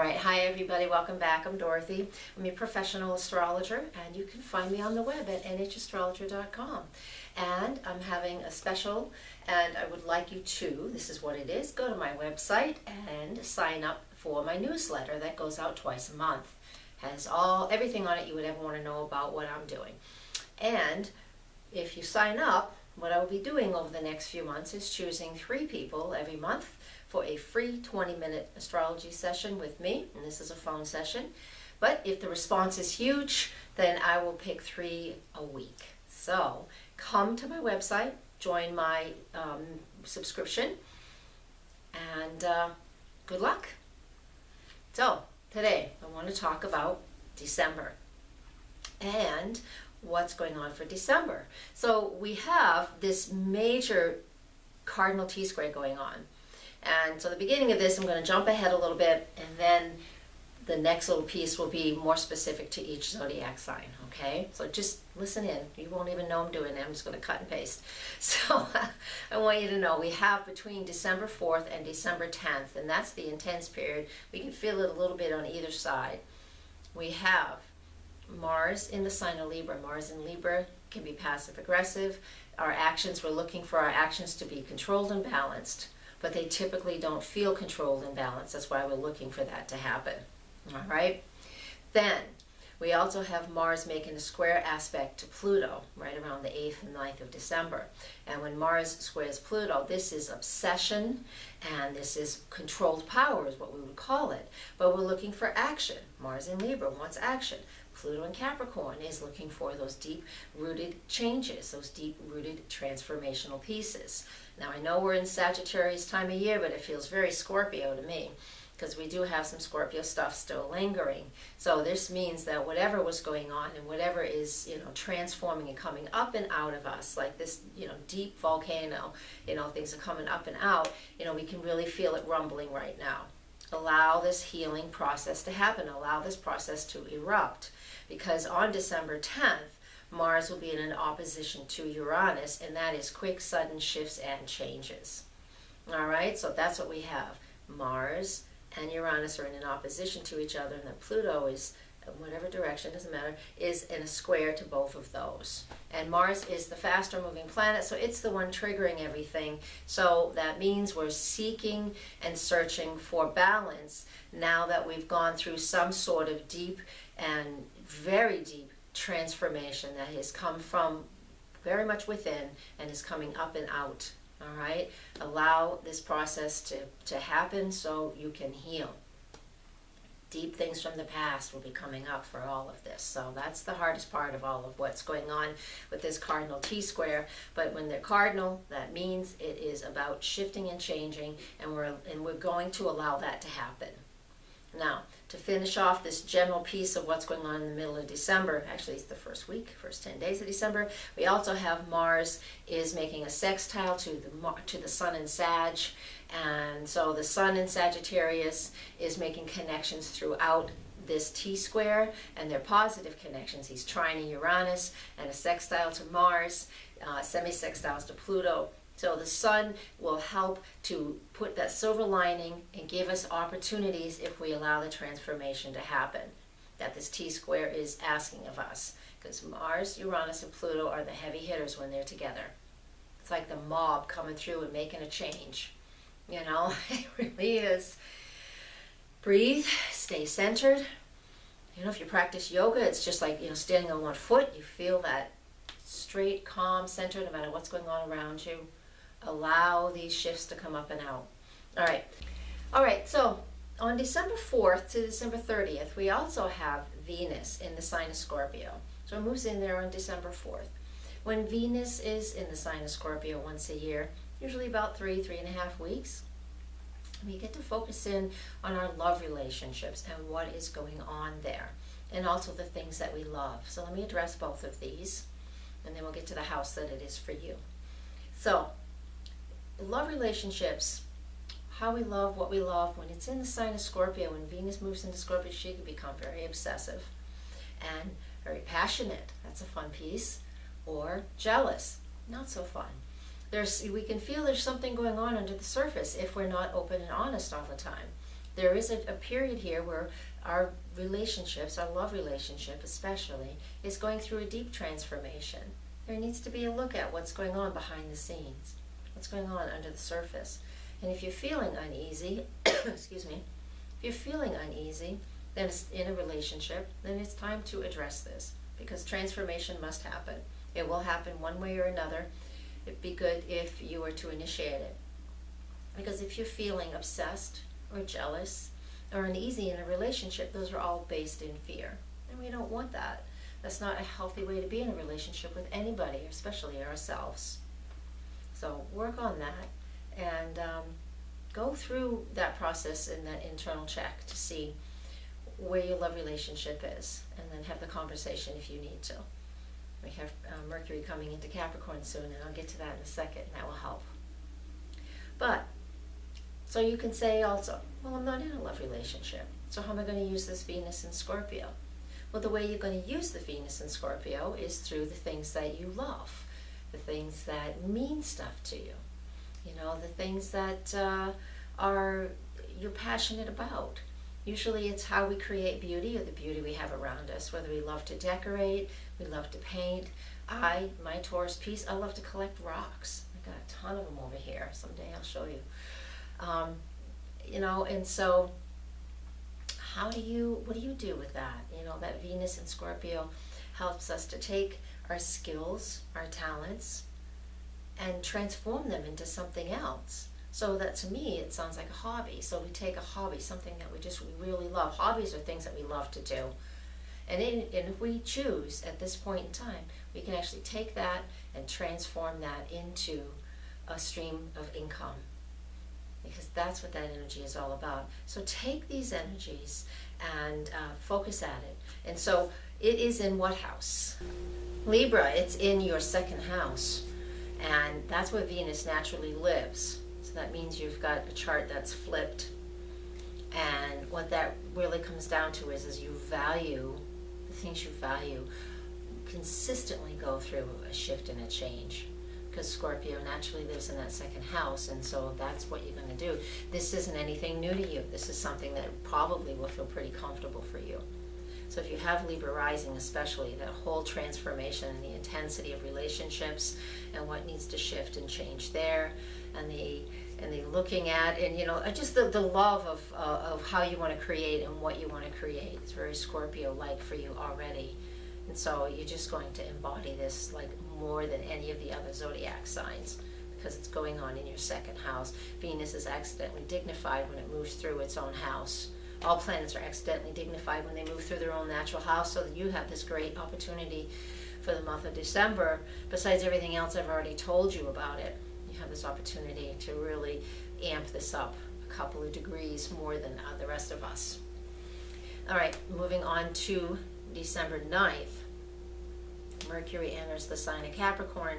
Alright, hi everybody, welcome back. I'm Dorothy. I'm your professional astrologer, and you can find me on the web at nhastrologer.com. And I'm having a special, and I would like you to, this is what it is, go to my website and sign up for my newsletter that goes out twice a month. Has everything on it you would ever want to know about what I'm doing. And if you sign up, what I will be doing over the next few months is choosing 3 people every month for a free 20-minute astrology session with me, and this is a phone session. But if the response is huge, then I will pick 3 a week. So come to my website, join my subscription, and good luck. So today I want to talk about December and what's going on for December. So we have this major cardinal T-square going on. And so the beginning of this, I'm going to jump ahead a little bit, and then the next little piece will be more specific to each zodiac sign, okay? So just listen in. You won't even know I'm doing it. I'm just going to cut and paste. So I want you to know we have between December 4th and December 10th, and that's the intense period. We can feel it a little bit on either side. We have Mars in the sign of Libra. Mars in Libra can be passive-aggressive. Our actions, we're looking for our actions to be controlled and balanced, but they typically don't feel controlled and balanced. That's why we're looking for that to happen. All right? Then we also have Mars making a square aspect to Pluto right around the 8th and 9th of December. And when Mars squares Pluto, this is obsession and this is controlled power is what we would call it. But we're looking for action. Mars in Libra wants action. Pluto in Capricorn is looking for those deep-rooted changes, those deep-rooted transformational pieces. Now, I know we're in Sagittarius time of year, but it feels very Scorpio to me because we do have some Scorpio stuff still lingering. So this means that whatever was going on and whatever is, transforming and coming up and out of us, like this, deep volcano, things are coming up and out, we can really feel it rumbling right now. Allow this healing process to happen. Allow this process to erupt. Because on December 10th, Mars will be in an opposition to Uranus, and that is quick, sudden shifts and changes. All right, so that's what we have. Mars and Uranus are in an opposition to each other, and then Pluto is, whatever direction, doesn't matter, is in a square to both of those. And Mars is the faster moving planet, so it's the one triggering everything. So that means we're seeking and searching for balance now that we've gone through some sort of deep and very deep transformation that has come from very much within and is coming up and out. All right? Allow this process to happen so you can heal. Deep things from the past will be coming up for all of this. So that's the hardest part of all of what's going on with this cardinal T-square. But when they're cardinal, that means it is about shifting and changing, and we're going to allow that to happen. Now, to finish off this general piece of what's going on in the middle of December, actually it's the first 10 days of December, we also have Mars is making a sextile to the Sun in Sag, and so the Sun in Sagittarius is making connections throughout this T-square, and they're positive connections. He's trining Uranus and a sextile to Mars, semi-sextiles to Pluto. So the Sun will help to put that silver lining and give us opportunities if we allow the transformation to happen that this T-square is asking of us. Because Mars, Uranus, and Pluto are the heavy hitters when they're together. It's like the mob coming through and making a change. It really is. Breathe, stay centered. If you practice yoga, it's just like, standing on one foot. You feel that straight, calm, centered, no matter what's going on around you. Allow these shifts to come up and out. All right, so on December 4th to December 30th, we also have Venus in the sign of Scorpio. So it moves in there on December 4th. When Venus is in the sign of Scorpio once a year, usually about 3.5 weeks, we get to focus in on our love relationships and what is going on there, and also the things that we love. So let me address both of these, and then we'll get to the house that it is for you. So, love relationships, how we love, what we love. When it's in the sign of Scorpio, when Venus moves into Scorpio, she can become very obsessive and very passionate. That's a fun piece. Or jealous. Not so fun. We can feel there's something going on under the surface if we're not open and honest all the time. there is a period here where our relationships, our love relationship especially, is going through a deep transformation. There needs to be a look at what's going on behind the scenes, what's going on under the surface. And if you're feeling uneasy, excuse me, if you're feeling uneasy, then it's in a relationship, then it's time to address this, because transformation must happen. It will happen one way or another. It'd be good if you were to initiate it. Because if you're feeling obsessed or jealous or uneasy in a relationship, those are all based in fear. And we don't want that. That's not a healthy way to be in a relationship with anybody, especially ourselves. So work on that and go through that process in that internal check to see where your love relationship is, and then have the conversation if you need to. We have Mercury coming into Capricorn soon, and I'll get to that in a second, and that will help. But, so you can say also, well, I'm not in a love relationship, so how am I going to use this Venus in Scorpio? Well, the way you're going to use the Venus in Scorpio is through the things that you love, the things that mean stuff to you, you know, the things that you're passionate about. Usually it's how we create beauty, or the beauty we have around us, whether we love to decorate, we love to paint. My Taurus piece, I love to collect rocks. I got a ton of them over here. Someday I'll show you. You know, and so what do you do with that? You know, that Venus in Scorpio helps us to take our skills, our talents, and transform them into something else. So that, to me, it sounds like a hobby. So we take a hobby, something that we really love. Hobbies are things that we love to do. And if we choose at this point in time, we can actually take that and transform that into a stream of income. Because that's what that energy is all about. So take these energies and focus at it. And so it is in what house? Libra, it's in your second house. And that's where Venus naturally lives. So that means you've got a chart that's flipped. And what that really comes down to is you value, the things you value consistently go through a shift and a change. Because Scorpio naturally lives in that second house, and so that's what you're going to do. This isn't anything new to you. This is something that probably will feel pretty comfortable for you. So if you have Libra rising especially, that whole transformation and the intensity of relationships and what needs to shift and change there, and the looking at, and you know, just the love of how you want to create and what you want to create. It's very Scorpio-like for you already. And so you're just going to embody this like more than any of the other zodiac signs, because it's going on in your second house. Venus is accidentally dignified when it moves through its own house. All planets are accidentally dignified when they move through their own natural house, so that you have this great opportunity for the month of December. Besides everything else I've already told you about it, you have this opportunity to really amp this up a couple of degrees more than the rest of us. All right, moving on to December 9th. Mercury enters the sign of Capricorn,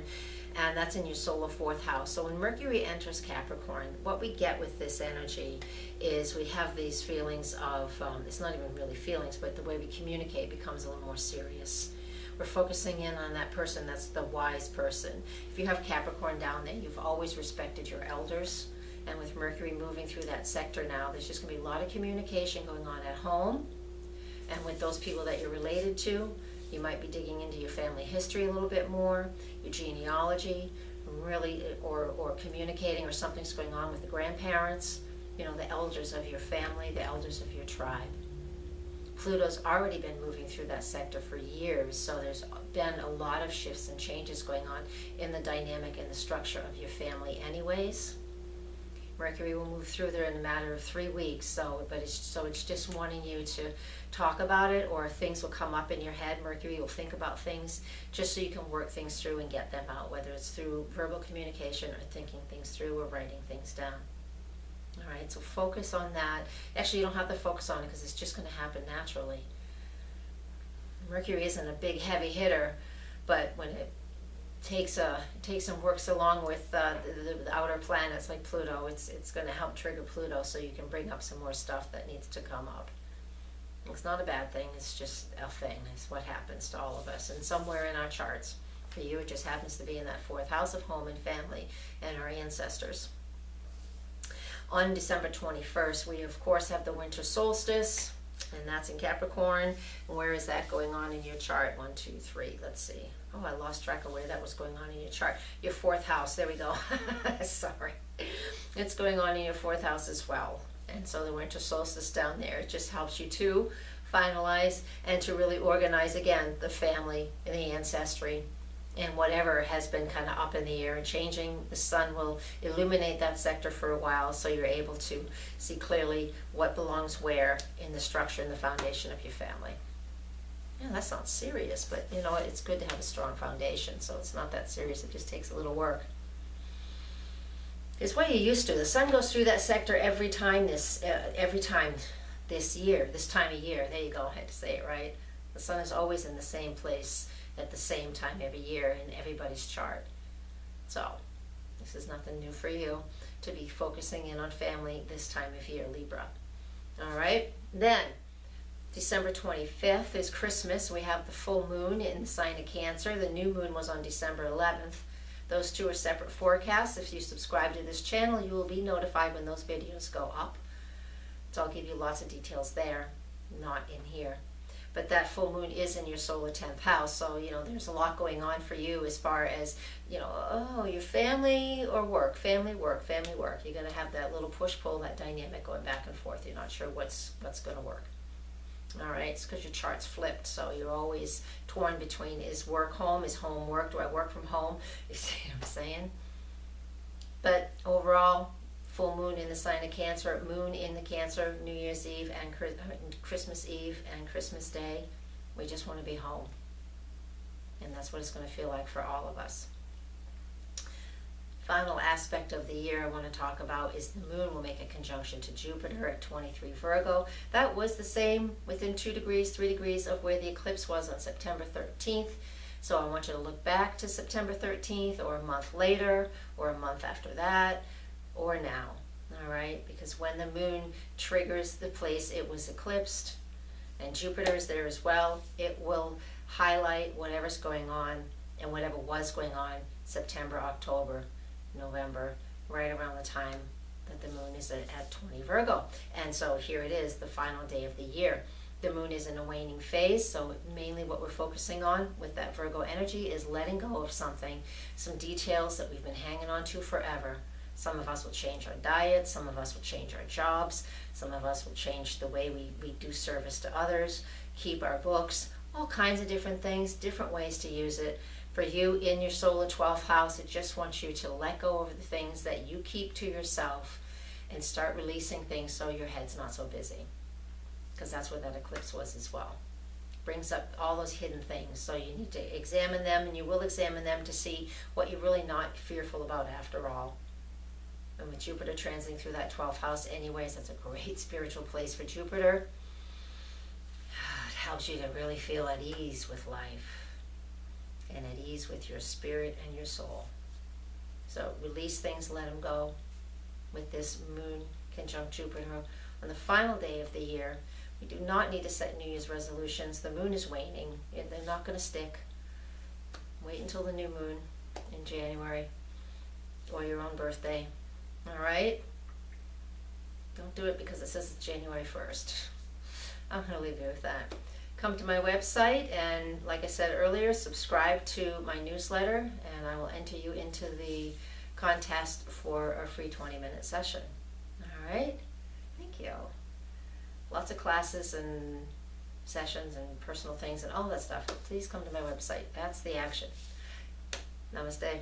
and that's in your solar fourth house. So when Mercury enters Capricorn, what we get with this energy is we have these feelings of, it's not even really feelings, but the way we communicate becomes a little more serious. We're focusing in on that person that's the wise person. If you have Capricorn down there, you've always respected your elders. And with Mercury moving through that sector now, there's just going to be a lot of communication going on at home and with those people that you're related to. You might be digging into your family history a little bit more, your genealogy, really, or communicating, or something's going on with the grandparents, you know, the elders of your family, the elders of your tribe. Pluto's already been moving through that sector for years, so there's been a lot of shifts and changes going on in the dynamic and the structure of your family anyways. Mercury will move through there in a matter of 3 weeks, it's just wanting you to talk about it, or things will come up in your head. Mercury will think about things just so you can work things through and get them out, whether it's through verbal communication or thinking things through or writing things down. All right, so focus on that. Actually, you don't have to focus on it because it's just going to happen naturally. Mercury isn't a big heavy hitter, but when it takes and works along with the outer planets like Pluto, it's going to help trigger Pluto, so you can bring up some more stuff that needs to come up. It's not a bad thing, it's just a thing. It's what happens to all of us, and somewhere in our charts. For you, it just happens to be in that fourth house of home and family and our ancestors. On December 21st, we of course have the winter solstice, and that's in Capricorn. And where is that going on in your chart? 1, 2, 3, let's see. Oh, I lost track of where that was going on in your chart. Your 4th house, there we go. Sorry. It's going on in your 4th house as well. And so the winter solstice down there, it just helps you to finalize and to really organize again the family and the ancestry and whatever has been kind of up in the air and changing. The sun will illuminate that sector for a while, so you're able to see clearly what belongs where in the structure and the foundation of your family. Yeah, that sounds serious, but you know, it's good to have a strong foundation, so it's not that serious. It just takes a little work. It's what you're used to. The sun goes through that sector every time this year, this time of year. There you go, I had to say it right. The sun is always in the same place at the same time every year in everybody's chart. So this is nothing new for you to be focusing in on family this time of year, Libra. All right, then December 25th is Christmas. We have the full moon in the sign of Cancer. The new moon was on December 11th. Those two are separate forecasts. If you subscribe to this channel, you will be notified when those videos go up. So I'll give you lots of details there, not in here. But that full moon is in your solar 10th house, so you know there's a lot going on for you as far as, you know, oh, your family or work, family, work, family, work. You're going to have that little push-pull, that dynamic going back and forth. You're not sure what's going to work. All right, it's because your chart's flipped, so you're always torn between, is work home, is home work, do I work from home? You see what I'm saying? But overall, full moon in the sign of Cancer, moon in the Cancer, New Year's Eve and Christmas Eve and Christmas Day. We just want to be home. And that's what it's going to feel like for all of us. Final aspect of the year I want to talk about is the moon will make a conjunction to Jupiter at 23 Virgo. That was the same within 2 degrees, 3 degrees of where the eclipse was on September 13th. So I want you to look back to September 13th or a month later or a month after that or now. All right, because when the moon triggers the place it was eclipsed and Jupiter is there as well, it will highlight whatever's going on and whatever was going on September, October, November, right around the time that the moon is at 20 Virgo. And so here it is, the final day of the year. The moon is in a waning phase, so mainly what we're focusing on with that Virgo energy is letting go of something, some details that we've been hanging on to forever. Some of us will change our diet, some of us will change our jobs, some of us will change the way we do service to others, keep our books, all kinds of different things, different ways to use it. For you in your solar 12th house, it just wants you to let go of the things that you keep to yourself and start releasing things so your head's not so busy. Because that's what that eclipse was as well. Brings up all those hidden things. So you need to examine them, and you will examine them to see what you're really not fearful about after all. And with Jupiter transiting through that 12th house anyways, that's a great spiritual place for Jupiter. It helps you to really feel at ease with life and at ease with your spirit and your soul. So release things, let them go with this moon conjunct Jupiter on the final day of the year. We do not need to set New Year's resolutions. The moon is waning. They're not going to stick. Wait until the new moon in January or your own birthday. All right? Don't do it because it says it's January 1st. I'm going to leave you with that. Come to my website and, like I said earlier, subscribe to my newsletter and I will enter you into the contest for a free 20-minute session. All right? Thank you. Lots of classes and sessions and personal things and all that stuff. Please come to my website. That's the action. Namaste.